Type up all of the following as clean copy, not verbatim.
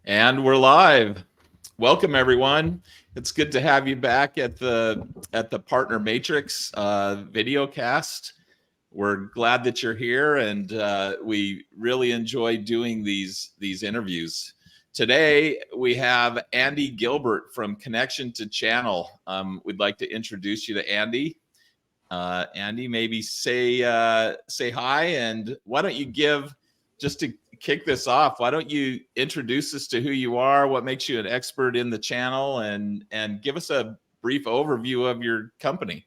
And we're live. Welcome, everyone. It's good to have you back at the Partner Matrix video cast. We're glad that you're here, and we really enjoy doing these interviews. Today we have Andy Gilbert from Connection to Channel. We'd like to introduce you to Andy. Andy, maybe say hi, and why don't you give, just to kick this off, why don't you introduce us to who you are, what makes you an expert in the channel, and give us a brief overview of your company.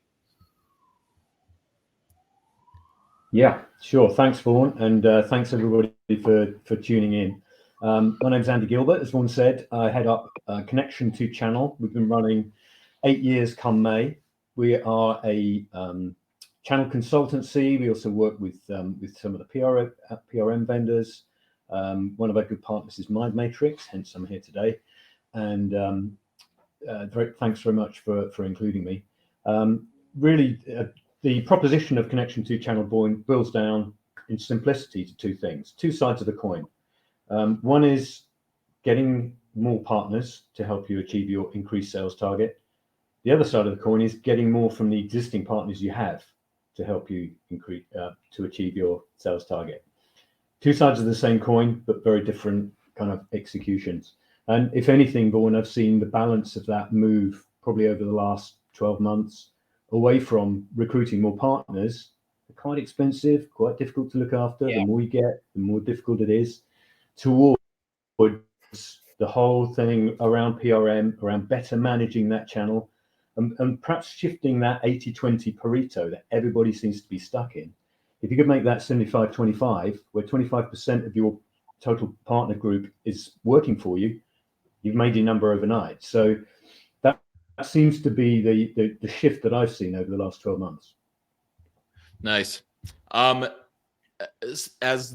Yeah, sure. Thanks, Vaughan, and thanks everybody for tuning in. My name's Andy Gilbert. As Vaughan said, I head up Connection to Channel. We've been running 8 years come May. We are a channel consultancy. We also work with some of the PRM vendors. One of our good partners is megatrends, hence I'm here today. And thanks very much for including me. Really, the proposition of Connection to Channel boils down in simplicity to two things, two sides of the coin. One is getting more partners to help you achieve your increased sales target. The other side of the coin is getting more from the existing partners you have to help you increase to achieve your sales target. Two sides of the same coin, but very different kind of executions. And if anything, Vaughan, I've seen the balance of that move probably over the last 12 months away from recruiting more partners. They're quite expensive, quite difficult to look after. Yeah. The more you get, the more difficult it is, towards the whole thing around PRM, around better managing that channel, and perhaps shifting that 80-20 Pareto that everybody seems to be stuck in. If you could make that 75-25, where 25% of your total partner group is working for you, you've made your number overnight. So that seems to be the shift that I've seen over the last 12 months. Nice. As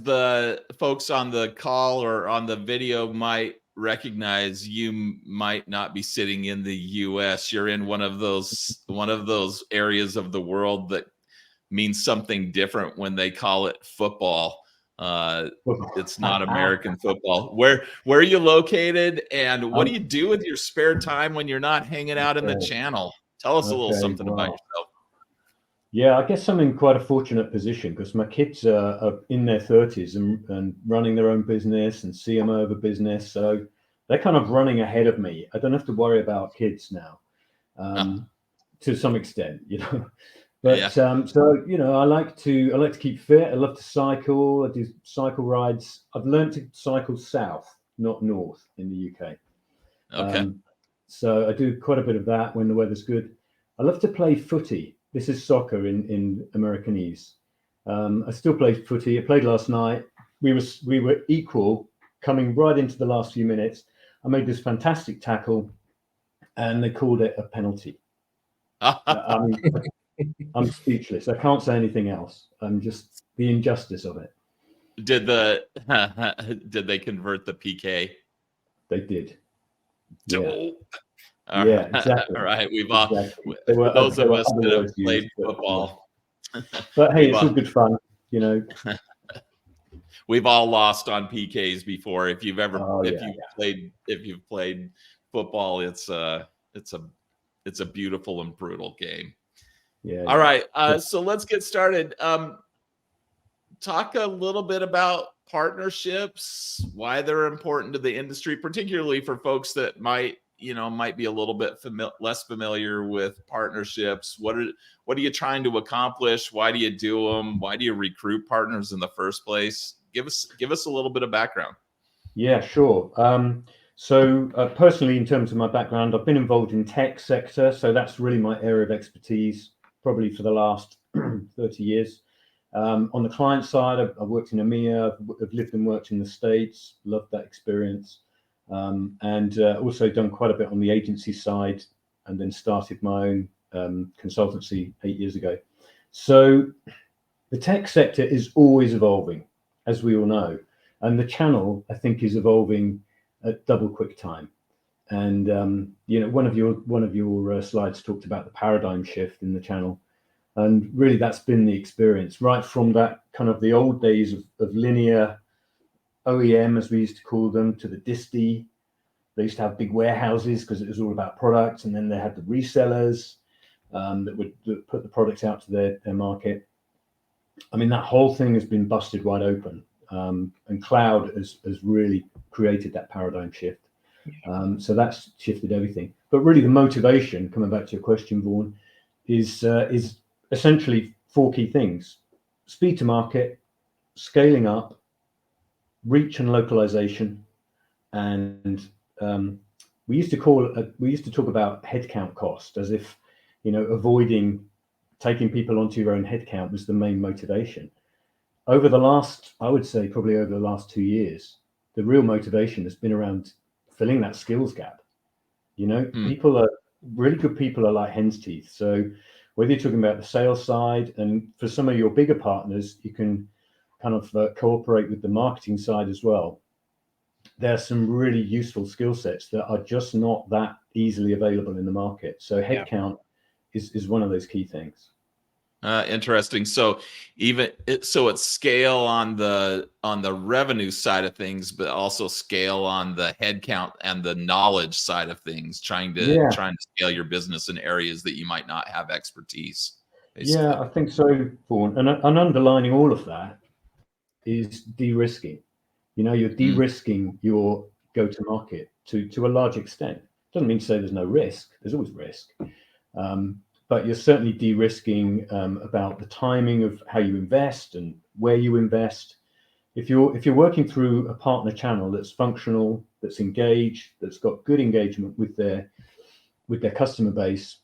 the folks on the call or on the video might recognize, you might not be sitting in the US. You're in one of those areas of the world that means something different when they call it football. It's not American football. Where are you located, and what do you do with your spare time when you're not hanging out in the channel? Tell us a little something about yourself. Yeah, I guess I'm in quite a fortunate position because my kids are in their 30s and running their own business and CMO of a business. So they're kind of running ahead of me. I don't have to worry about kids now, to some extent, you know. But yeah. So you know, I like to keep fit. I love to cycle. I do cycle rides. I've learned to cycle south, not north, in the UK. Okay. So I do quite a bit of that when the weather's good. I love to play footy. This is soccer in Americanese. I still play footy. I played last night. We were equal coming right into the last few minutes. I made this fantastic tackle, and they called it a penalty. I mean, I'm speechless. I can't say anything else. I'm just the injustice of it. Did they convert the PK? They did. Yeah. Yeah, exactly. All right. We've all, those of us that have played football. But hey, it's all good fun, you know. We've all lost on PKs before. If you've played football, it's a beautiful and brutal game. Yeah. All right. So let's get started. Talk a little bit about partnerships, why they're important to the industry, particularly for folks that might be a little bit less familiar with partnerships. What are you trying to accomplish? Why do you do them? Why do you recruit partners in the first place? Give us a little bit of background. Yeah, sure. So personally, in terms of my background, I've been involved in tech sector. So that's really my area of expertise, probably for the last 30 years. On the client side, I've worked in EMEA, I've lived and worked in the States, loved that experience. And also done quite a bit on the agency side, and then started my own consultancy 8 years ago. So the tech sector is always evolving, as we all know. And the channel, I think, is evolving at double quick time. And one of your slides talked about the paradigm shift in the channel, and really that's been the experience right from that kind of the old days of linear OEM, as we used to call them, to the disty, They used to have big warehouses because it was all about products, and then they had the resellers that would put the products out to their market. I mean, that whole thing has been busted wide open, and cloud has really created that paradigm shift. So that's shifted everything. But really, the motivation, coming back to your question, Vaughan, is essentially four key things: speed to market, scaling up, reach and localization, and we used to talk about headcount cost as if, avoiding taking people onto your own headcount was the main motivation. Over the last, I would say, probably over the last 2 years, the real motivation has been around filling that skills gap. People are really good. People are like hen's teeth. So whether you're talking about the sales side, and for some of your bigger partners, you can kind of cooperate with the marketing side as well. There are some really useful skill sets that are just not that easily available in the market. So headcount is one of those key things. Interesting. So it's scale on the revenue side of things, but also scale on the headcount and the knowledge side of things, trying to scale your business in areas that you might not have expertise. Basically. Yeah, I think so, Vaughan. And underlining all of that is de-risking. You're de-risking your go-to-market to a large extent. Doesn't mean to say there's no risk. There's always risk. But you're certainly de-risking about the timing of how you invest and where you invest. If you're working through a partner channel that's functional, that's engaged, that's got good engagement with their customer base,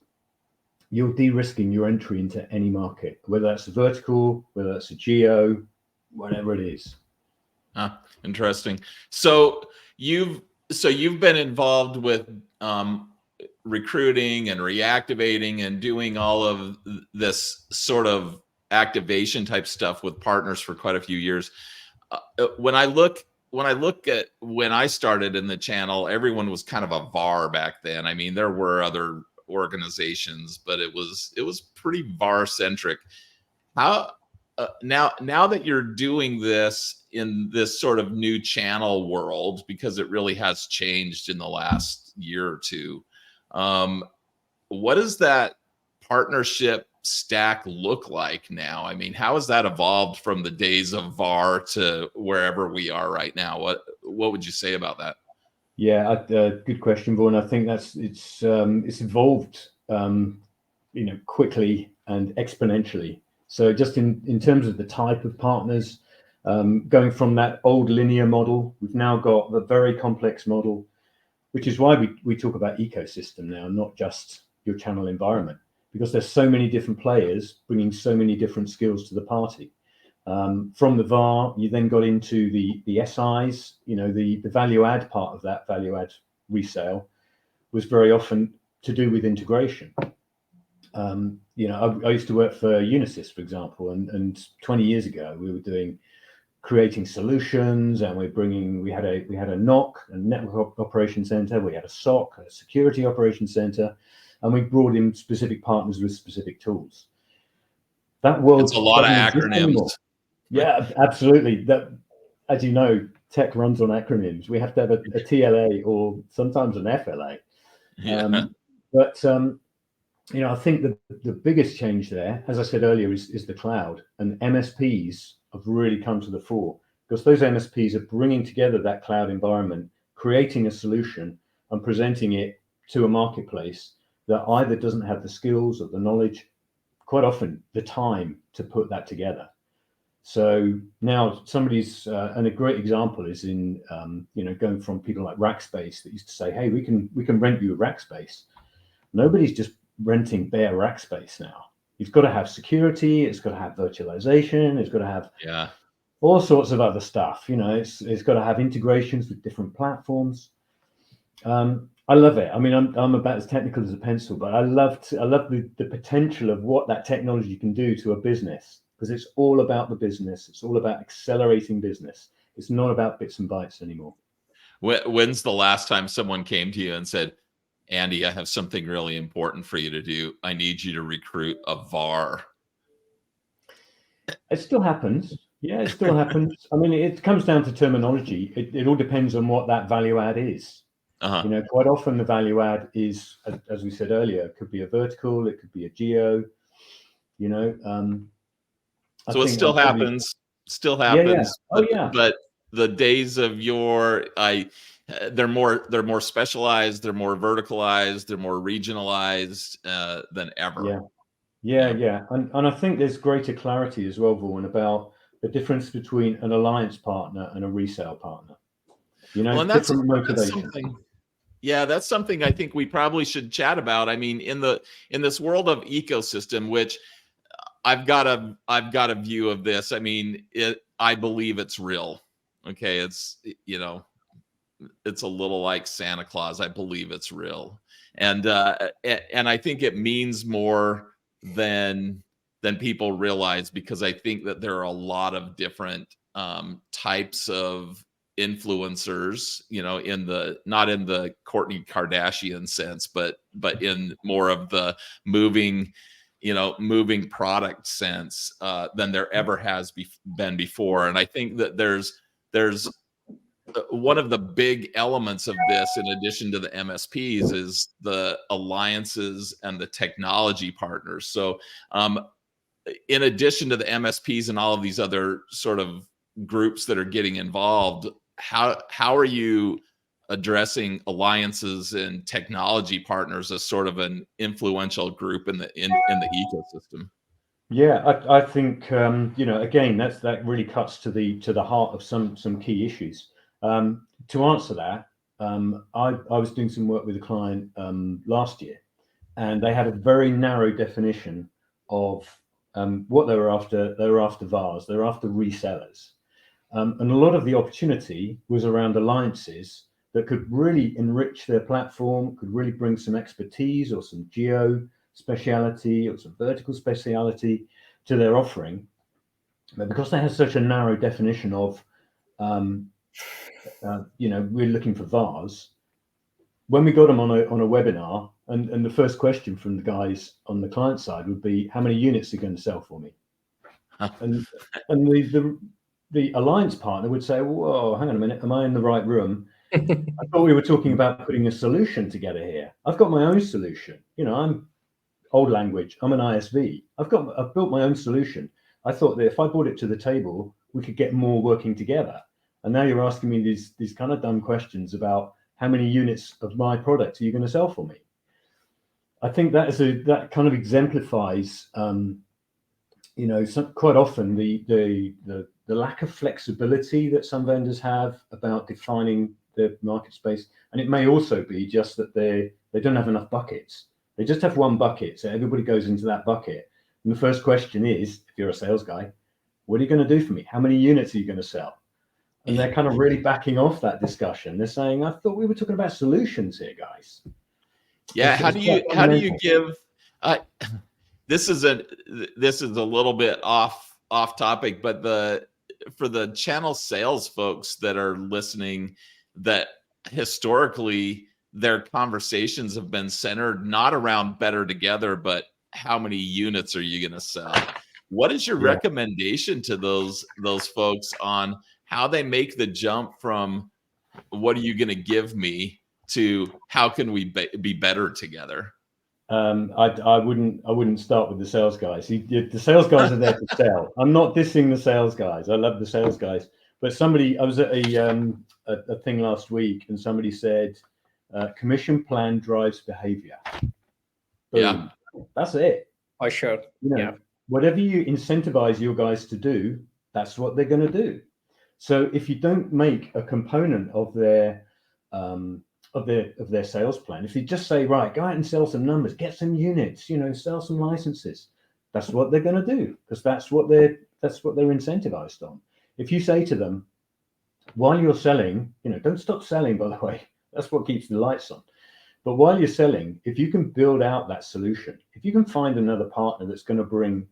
you're de-risking your entry into any market, whether that's a vertical, whether that's a geo, whatever it is. Interesting. So you've been involved with recruiting and reactivating and doing all of this sort of activation type stuff with partners for quite a few years. When I look at when I started in the channel, everyone was kind of a VAR back then. I mean, there were other organizations, but it was pretty VAR centric. How now that you're doing this in this sort of new channel world, because it really has changed in the last year or two, what does that partnership stack look like now? I mean, how has that evolved from the days of VAR to wherever we are right now? What would you say about that? Yeah, good question, Vaughan. I think it's evolved, quickly and exponentially. So just in terms of the type of partners, going from that old linear model, we've now got the very complex model, which is why we talk about ecosystem now, not just your channel environment, because there's so many different players bringing so many different skills to the party. From the VAR, you then got into the SIs, the value add part of that value add resale was very often to do with integration. I used to work for Unisys, for example, and 20 years ago we were creating solutions, and we had a NOC, a network operation center, we had a SOC, a security operations center, and we brought in specific partners with specific tools. That world It's a lot of acronyms. Anymore. Yeah, absolutely. That, as you know, tech runs on acronyms. We have to have a TLA or sometimes an FLA. Yeah. I think the biggest change there, as I said earlier, is the cloud, and MSPs have really come to the fore, because those MSPs are bringing together that cloud environment, creating a solution and presenting it to a marketplace that either doesn't have the skills or the knowledge, quite often the time to put that together. So now and a great example is in going from people like Rackspace that used to say, hey, we can rent you a Rackspace. Nobody's just renting bare rack space now. It's got to have security, it's got to have virtualization, it's got to have all sorts of other stuff. It's got to have integrations with different platforms. I love it. I mean, I'm about as technical as a pencil, but I love the potential of what that technology can do to a business, because it's all about the business. It's all about accelerating business. It's not about bits and bytes anymore. When's the last time someone came to you and said, Andy, I have something really important for you to do. I need you to recruit a VAR. It still happens. Yeah, it still happens. I mean, it comes down to terminology. It all depends on what that value add is. Uh-huh. You know, quite often the value add is, as we said earlier, it could be a vertical, it could be a geo. You know, I So it think still I'm probably happens, still yeah. happens, Oh yeah, but the days of they're more specialized, they're more verticalized, they're more regionalized than ever. Yeah. yeah. And I think there's greater clarity as well, Vaughan, about the difference between an alliance partner and a resale partner. You know, Well, and different that's motivations. something. Yeah, that's something I think we probably should chat about. I mean, in this world of ecosystem, which I've got a view of this. I mean, I believe it's real. Okay, it's a little like Santa Claus. I believe it's real, and I think it means more than people realize, because I think that there are a lot of different types of influencers, in the not in the Kourtney Kardashian sense, but in more of the moving moving product sense than there ever has been before. And I think that there's one of the big elements of this, in addition to the MSPs, is the alliances and the technology partners. So, in addition to the MSPs and all of these other sort of groups that are getting involved, how are you addressing alliances and technology partners as sort of an influential group in the ecosystem? Yeah, I think you know, again, that really cuts to the heart of some key issues. To answer that, I was doing some work with a client last year, and they had a very narrow definition of what they were after. They were after VARs, they were after resellers, and a lot of the opportunity was around alliances that could really enrich their platform, could really bring some expertise or some geo speciality or some vertical speciality to their offering. But because they had such a narrow definition of, you know, we're looking for VARs, when we got them on a webinar, and the first question from the guys on the client side would be, how many units are you going to sell for me? And the alliance partner would say, whoa, hang on a minute, am I in the right room? I thought we were talking about putting a solution together here. I've got my own solution. You know, I'm old language. I'm an ISV. I've built my own solution. I thought that if I brought it to the table, we could get more working together. And now you're asking me these kind of dumb questions about how many units of my product are you going to sell for me? I think that kind of exemplifies, you know, quite often the lack of flexibility that some vendors have about defining the market space. And it may also be just that they don't have enough buckets. They just have one bucket, so everybody goes into that bucket. And the first question is, if you're a sales guy, what are you going to do for me? How many units are you going to sell? And they're kind of really backing off that discussion. They're saying, I thought we were talking about solutions here, guys. Yeah, It's quite fundamental. give uh, this is a little bit off topic, but for the channel sales folks that are listening, that historically their conversations have been centered not around better together, but how many units are you going to sell? What is your Yeah. recommendation to those folks on how they make the jump from what are you going to give me to how can we be better together? I wouldn't start with the sales guys. The sales guys are there to sell. I'm not dissing the sales guys. I love the sales guys. But I was at a thing last week, and somebody said, commission plan drives behavior. Yeah. Boom. That's it. For sure. You know, Yeah. whatever you incentivize your guys to do, that's what they're going to do. So if you don't make a component of their sales plan, if you just say, right, go out and sell some numbers, get some units, you know, sell some licenses, that's what they're going to do, because that's what they're incentivized on. If you say to them, while you're selling, you know, don't stop selling, by the way, that's what keeps the lights on. But while you're selling, if you can build out that solution, if you can find another partner that's going to bring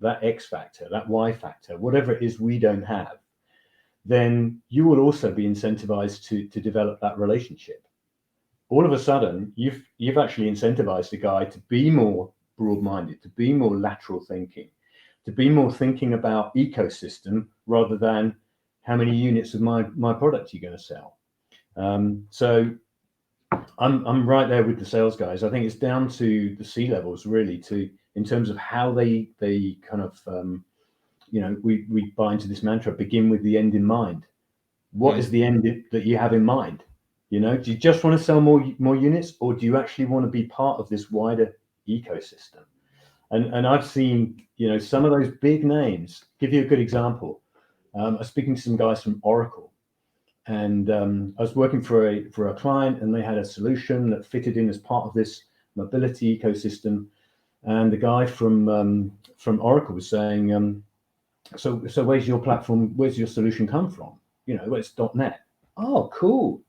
that X factor, that Y factor, whatever it is we don't have, then you will also be incentivized to develop that relationship. All of a sudden, you've actually incentivized the guy to be more broad-minded, to be more lateral thinking, to be more thinking about ecosystem rather than how many units of my product you're going to sell. So I'm right there with the sales guys. I think it's down to the C levels really, in terms of how they kind of we buy into this mantra: begin with the end in mind. What is the end that you have in mind? Do you just want to sell more units, or do you actually want to be part of this wider ecosystem? And I've seen some of those big names. Give you a good example. I was speaking to some guys from Oracle, and I was working for a client, and they had a solution that fitted in as part of this mobility ecosystem. And the guy from Oracle was saying, so where's your platform? Where's your solution come from? Well, it's .NET. Oh, cool.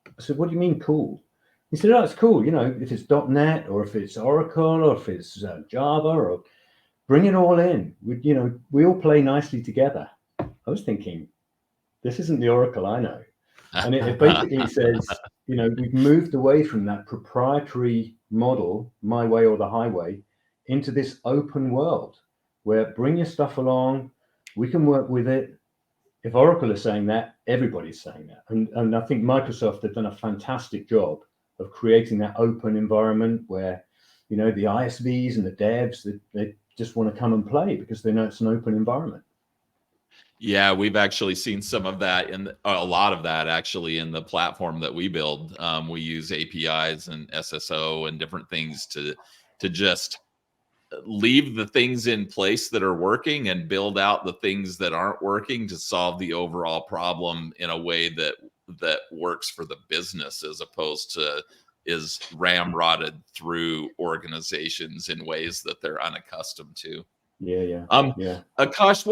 I said, what do you mean cool? He said, oh, it's cool. If it's .NET or if it's Oracle or if it's Java, or bring it all in. We all play nicely together. I was thinking, this isn't the Oracle I know. And it basically says, we've moved away from that proprietary model, my way or the highway, into this open world where bring your stuff along, we can work with it. If Oracle is saying that, everybody's saying that. And I think Microsoft have done a fantastic job of creating that open environment where, the ISVs and the devs, they just want to come and play because they know it's an open environment. Yeah, we've actually seen some of that a lot of that actually in the platform that we build. We use APIs and SSO and different things to just leave the things in place that are working and build out the things that aren't working to solve the overall problem in a way that works for the business, as opposed to is ramrodded through organizations in ways that they're unaccustomed to. Yeah. Akash,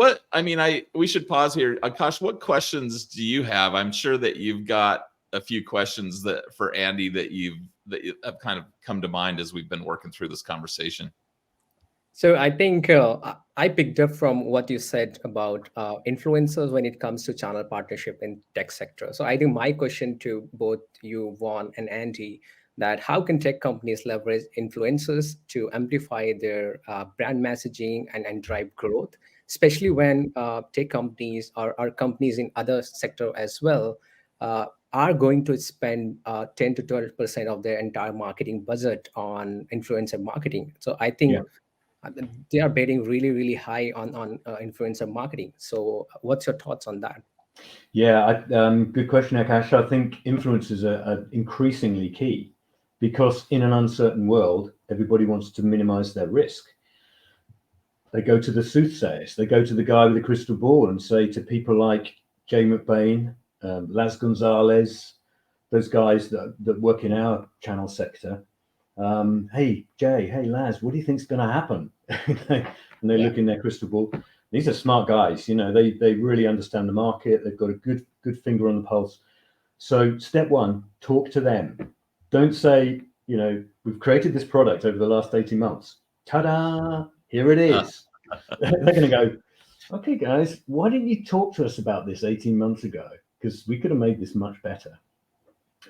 we should pause here. Akash, what questions do you have? I'm sure that you've got a few questions that for Andy that have kind of come to mind as we've been working through this conversation. So I think I picked up from what you said about influencers when it comes to channel partnership in tech sector. So I think my question to both you, Vaughn, and Andy, that how can tech companies leverage influencers to amplify their brand messaging and drive growth, especially when tech companies or companies in other sector as well are going to spend 10 to 12% of their entire marketing budget on influencer marketing. So I think they are betting really, really high on influencer marketing. So what's your thoughts on that? Yeah, good question, Akash. I think influencers are increasingly key because in an uncertain world, everybody wants to minimize their risk. They go to the soothsayers. They go to the guy with the crystal ball and say to people like Jay McBain, Laz Gonzalez, those guys that work in our channel sector, hey, Jay, hey, Laz, what do you think's going to happen? And they look in their crystal ball. These are smart guys, they really understand the market. They've got a good finger on the pulse. So step one, talk to them. Don't say, we've created this product over the last 18 months. Ta-da, here it is. They're going to go, okay, guys, why didn't you talk to us about this 18 months ago? Because we could have made this much better.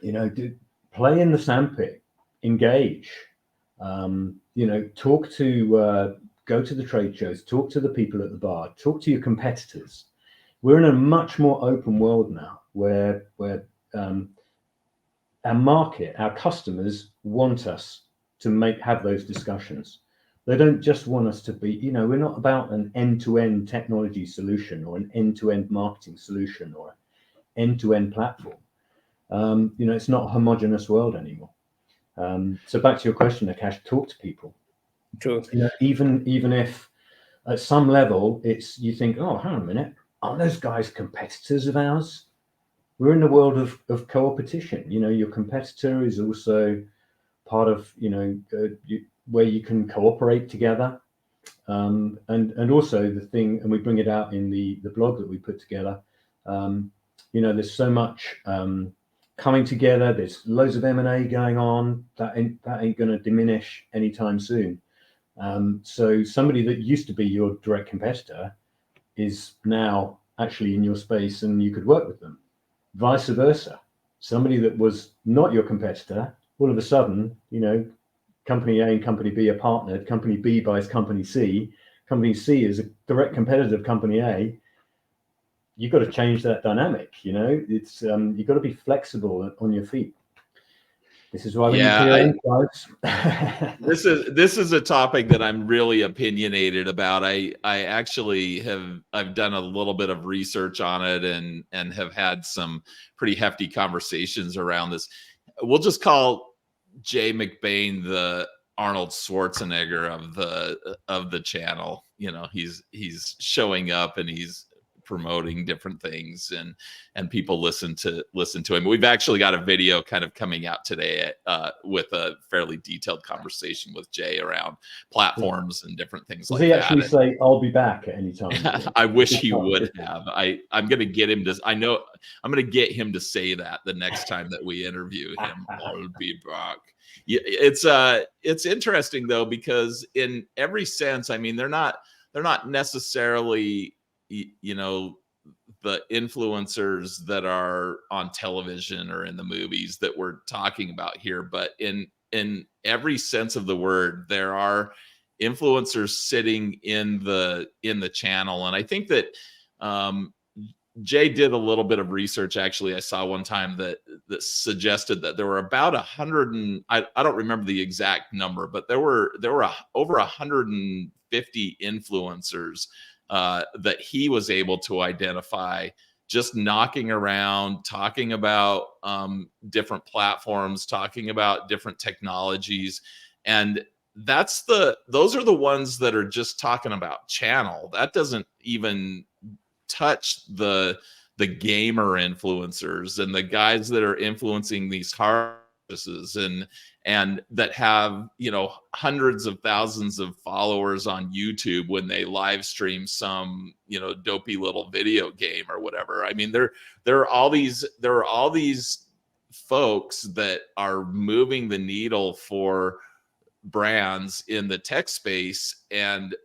Play in the sandpit. Engage, talk to, go to the trade shows, talk to the people at the bar, talk to your competitors. We're in a much more open world now where our market, our customers want us to have those discussions. They don't just want us to be, we're not about an end-to-end technology solution or an end-to-end marketing solution or end-to-end platform. It's not a homogenous world anymore. So back to your question, Akash, talk to people. True. Even if at some level you think, oh, hang on a minute, aren't those guys competitors of ours? We're in the world of co-opetition. Your competitor is also part of, where you can cooperate together. And also the thing, and we bring it out in the blog that we put together, there's so much coming together. There's loads of M&A going on. That ain't going to diminish anytime soon. So somebody that used to be your direct competitor is now actually in your space, and you could work with them. Vice versa, somebody that was not your competitor, all of a sudden, company A and company B are partnered. Company B buys company C. Company C is a direct competitor of company A. You've got to change that dynamic. It's you've got to be flexible on your feet. This is why we Yeah, need to guys. this is a topic that I'm really opinionated about. I actually I've done a little bit of research on it and have had some pretty hefty conversations around this. We'll just call Jay McBain the Arnold Schwarzenegger of the channel. You know, he's showing up and he's promoting different things, and people listen to him. We've actually got a video kind of coming out today with a fairly detailed conversation with Jay around platforms and different things like that. Does he actually say, "I'll be back" at any time? I wish he would have. I'm going to get him to. I know I'm going to get him to say that the next time that we interview him. I'll be back. Yeah, it's interesting though, because in every sense, I mean, they're not necessarily, you know, the influencers that are on television or in the movies that we're talking about here, but in every sense of the word, there are influencers sitting in the channel. And I think that Jay did a little bit of research. Actually, I saw one time that suggested that there were about 100 and I don't remember the exact number, but there were over 150 influencers that he was able to identify, just knocking around, talking about different platforms, talking about different technologies. And those are the ones that are just talking about channel. That doesn't even touch the gamer influencers and the guys that are influencing these car purchases and that have, you know, hundreds of thousands of followers on YouTube when they live stream some, you know, dopey little video game or whatever. I mean, there are all these folks that are moving the needle for brands in the tech space. And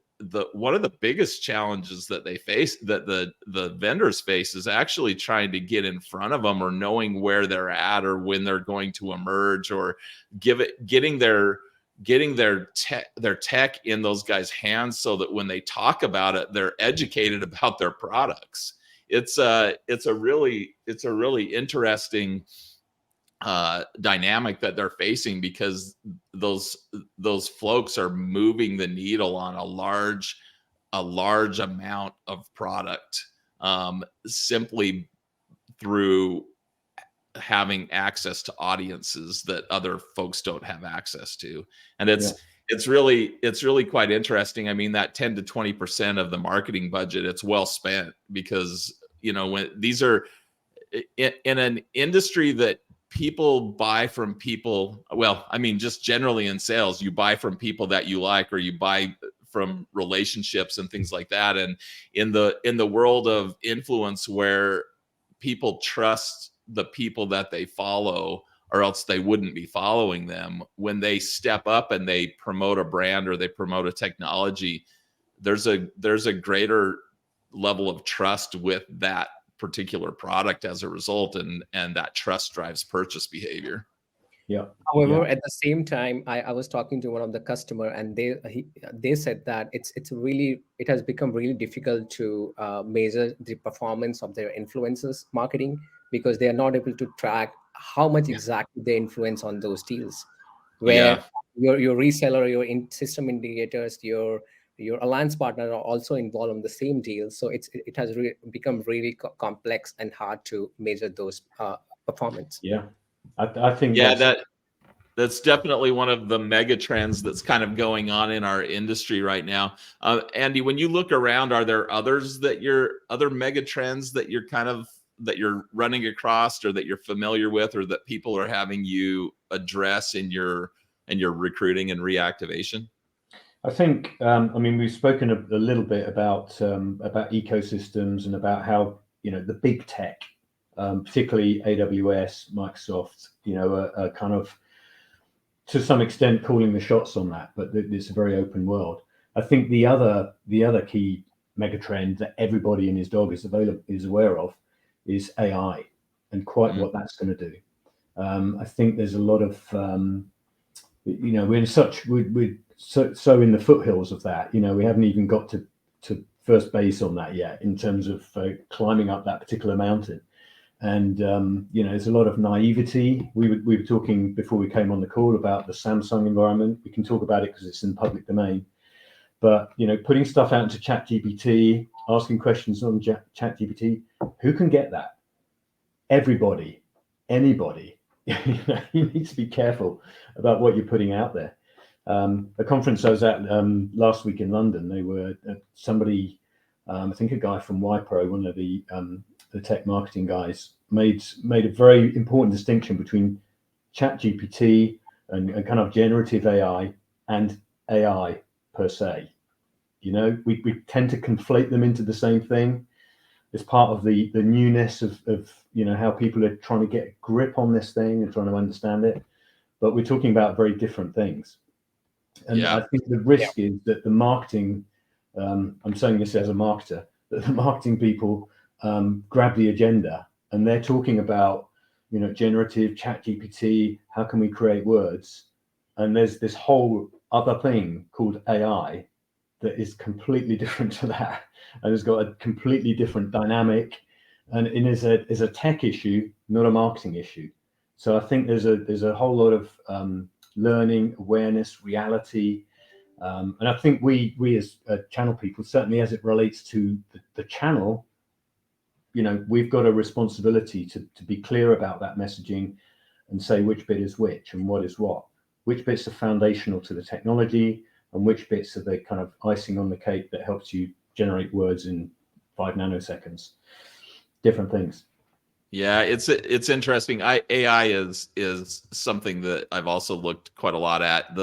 one of the biggest challenges that they face, that the vendors face, is actually trying to get in front of them, or knowing where they're at or when they're going to emerge, or getting their tech in those guys' hands so that when they talk about it, they're educated about their products. It's a really interesting dynamic that they're facing, because those folks are moving the needle on a large amount of product, simply through having access to audiences that other folks don't have access to. And it's really quite interesting. I mean, that 10 to 20% of the marketing budget, it's well spent, because, you know, when these are in an industry that people buy from people, well, I mean, just generally in sales, you buy from people that you like, or you buy from relationships and things like that. And in the world of influence, where people trust the people that they follow, or else they wouldn't be following them, when they step up and they promote a brand or they promote a technology, there's a greater level of trust with that particular product as a result, and that trust drives purchase behavior. Yeah. However, at the same time, I was talking to one of the customer, and they said that it has become really difficult to measure the performance of their influencers marketing, because they are not able to track how much exactly they influence on those deals, where your reseller, your system integrators, your alliance partner are also involved in the same deal. So it has become really complex and hard to measure those performance. Yeah, I think that's definitely one of the mega trends that's kind of going on in our industry right now. Andy, when you look around, are there other mega trends that you're running across, or that you're familiar with, or that people are having you address in your recruiting and reactivation? I think, I mean, we've spoken a little bit about ecosystems, and about how, you know, the big tech, particularly AWS, Microsoft, you know, are kind of, to some extent, calling the shots on that. But it's a very open world. I think the other key megatrend that everybody and his dog is aware of is AI, and quite what that's going to do. I think there's a lot of, you know, we're so in the foothills of that. You know, we haven't even got to first base on that yet, in terms of climbing up that particular mountain. And there's a lot of naivety. We were talking before we came on the call about the Samsung environment. We can talk about it because it's in public domain. But putting stuff out into ChatGPT, asking questions on ChatGPT, who can get that? Everybody, anybody. You need to be careful about what you're putting out there. A conference I was at last week in London, they were somebody, I think a guy from YPro, one of the tech marketing guys, made a very important distinction between ChatGPT and kind of generative AI and AI per se. We tend to conflate them into the same thing. It's part of the newness of how people are trying to get a grip on this thing and trying to understand it. But we're talking about very different things. And I think the risk is that the marketing, I'm saying this as a marketer, that the marketing people grab the agenda and they're talking about, generative ChatGPT, how can we create words? And there's this whole other thing called AI that is completely different to that, and has got a completely different dynamic, and it is a tech issue, not a marketing issue. So I think there's a whole lot of learning, awareness, reality, and I think we as channel people, certainly as it relates to the channel, we've got a responsibility to be clear about that messaging and say which bit is which and what is what, which bits are foundational to the technology and which bits are the kind of icing on the cake that helps you generate words in 5 nanoseconds. Different things. Yeah, it's interesting. AI is something that I've also looked quite a lot at.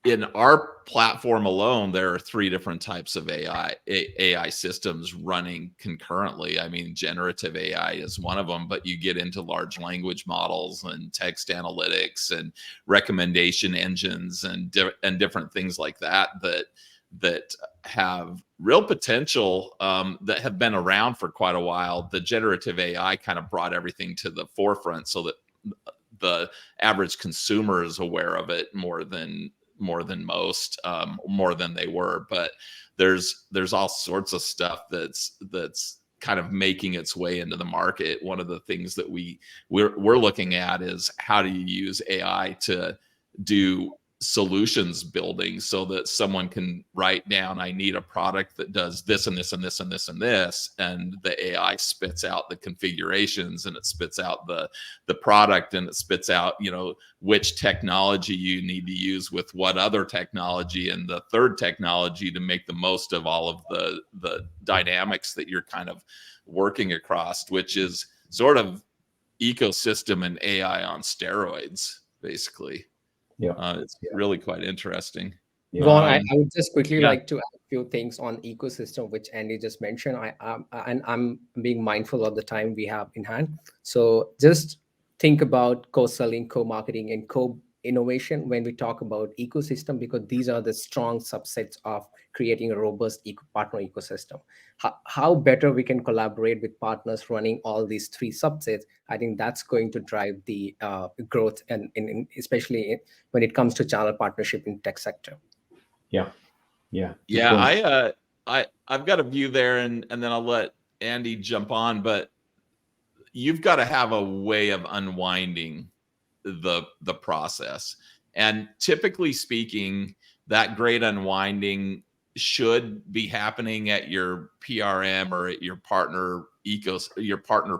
In our platform alone, there are 3 different types of AI systems running concurrently. I mean, generative AI is one of them, but you get into large language models and text analytics and recommendation engines and different things like that have real potential, that have been around for quite a while. The generative AI kind of brought everything to the forefront so that the average consumer is aware of it more than most, more than they were. But there's all sorts of stuff that's kind of making its way into the market. One of the things that we're looking at is how do you use AI to do solutions building so that someone can write down, I need a product that does this and this and this and this and this, and the AI spits out the configurations and it spits out the product, and it spits out which technology you need to use with what other technology and the third technology to make the most of all of the dynamics that you're kind of working across, which is sort of ecosystem and AI on steroids, basically. It's really quite interesting. Vaughn, I would just quickly like to add a few things on ecosystem, which Andy just mentioned. And I'm being mindful of the time we have in hand. So just think about co-selling, co-marketing, and co-innovation when we talk about ecosystem, because these are the strong subsets of creating a robust partner ecosystem. How better we can collaborate with partners running all these 3 subsets, I think that's going to drive the growth, and especially when it comes to channel partnership in tech sector. I've got a view there, and then I'll let Andy jump on. But you've got to have a way of unwinding the process, and typically speaking, that great unwinding should be happening at your PRM or at your partner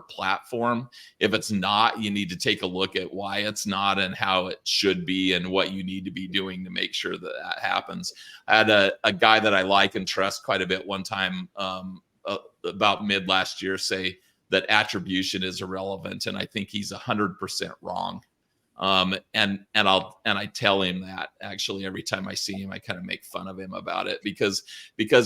platform. If it's not, you need to take a look at why it's not and how it should be and what you need to be doing to make sure that happens. I had a guy that I like and trust quite a bit one time, about mid last year, say that attribution is irrelevant, and I think he's 100% wrong. And I tell him that actually every time I see him. I kind of make fun of him about it, because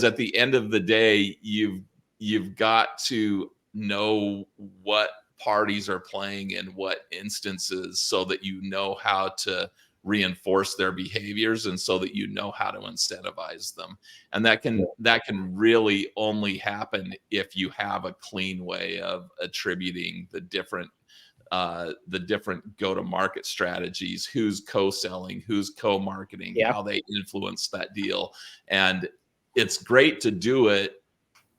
at the end of the day, you've got to know what parties are playing in what instances so that you know how to reinforce their behaviors and so that you know how to incentivize them. And that can really only happen if you have a clean way of attributing the different go-to-market strategies, who's co-selling, who's co-marketing, how they influence that deal. And it's great to do it.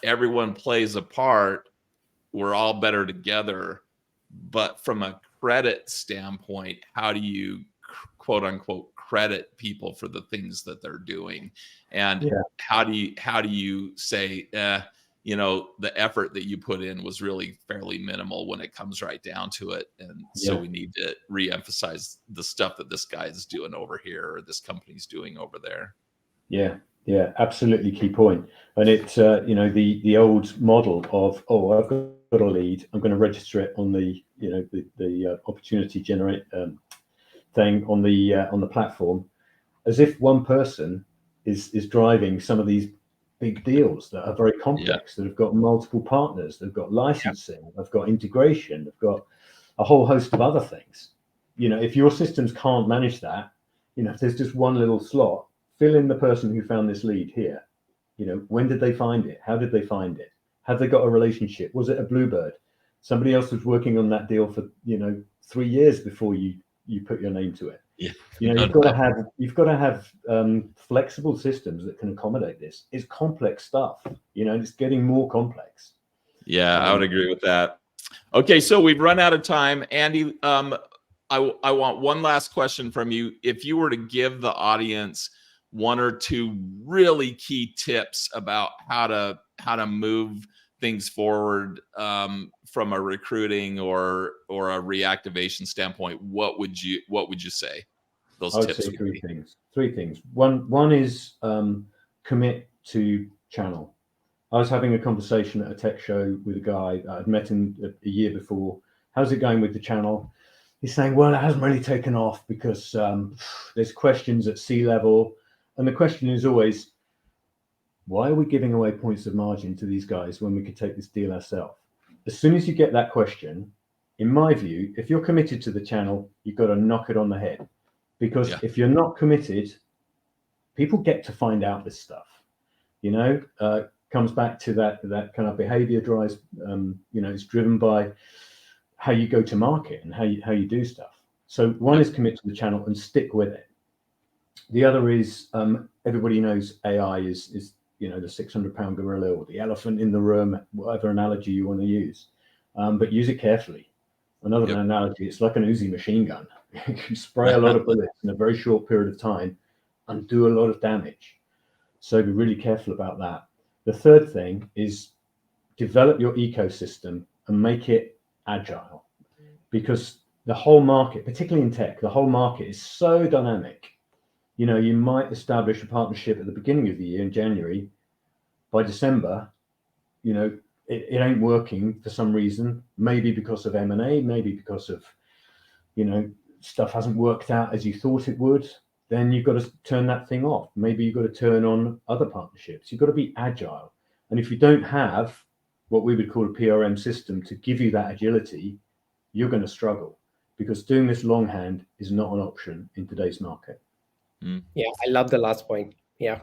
Everyone plays a part, we're all better together. But from a credit standpoint, how do you quote unquote credit people for the things that they're doing? And how do you say, you know, the effort that you put in was really fairly minimal when it comes right down to it. And so we need to reemphasize the stuff that this guy is doing over here or this company's doing over there. Yeah, yeah, absolutely key point. And it's, you know, the old model of, oh, I've got a lead, I'm going to register it on the, you know, the opportunity generate thing on the platform, as if one person is driving some of these big deals that are very complex, that have got multiple partners, they've got licensing, they've got integration, they've got a whole host of other things. You know, if your systems can't manage that, you know, if there's just one little slot, fill in the person who found this lead here. You know, when did they find it? How did they find it? Have they got a relationship? Was it a bluebird? Somebody else was working on that deal for, you know, 3 years before you put your name to it. Yeah. You know, you've got to have flexible systems that can accommodate this. It's complex stuff, you know, and it's getting more complex. Yeah, I would agree with that. Okay, so we've run out of time. Andy, I want one last question from you. If you were to give the audience one or two really key tips about how to move things forward from a recruiting or a reactivation standpoint, what would you say? Those I would tips say would three be? things. Three things. One is commit to channel. I was having a conversation at a tech show with a guy I'd met him a year before. How's it going with the channel? He's saying, well, it hasn't really taken off because there's questions at C-level. And the question is always, why are we giving away points of margin to these guys when we could take this deal ourselves? As soon as you get that question, in my view, if you're committed to the channel, you've got to knock it on the head. Because if you're not committed, people get to find out this stuff. You know, comes back to that kind of behavior drives. You know, it's driven by how you go to market and how you do stuff. So one is commit to the channel and stick with it. The other is everybody knows AI is you know, the 600-pound gorilla or the elephant in the room, whatever analogy you want to use, but use it carefully. Another analogy, it's like an Uzi machine gun. You can spray a lot of bullets in a very short period of time and do a lot of damage. So be really careful about that. The third thing is develop your ecosystem and make it agile, because the whole market, particularly in tech, the whole market is so dynamic. You know, you might establish a partnership at the beginning of the year in January. By December, you know, it ain't working for some reason, maybe because of M&A, maybe because of, you know, stuff hasn't worked out as you thought it would. Then you've got to turn that thing off. Maybe you've got to turn on other partnerships. You've got to be agile. And if you don't have what we would call a PRM system to give you that agility, you're going to struggle, because doing this longhand is not an option in today's market. Yeah, I love the last point. Yeah.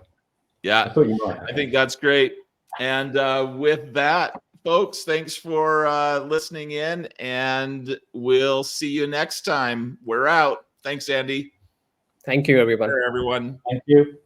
I thought you might. I think that's great. And with that, folks, thanks for listening in, and we'll see you next time. We're out. Thanks, Andy. Thank you, everyone. Everyone. Thank you.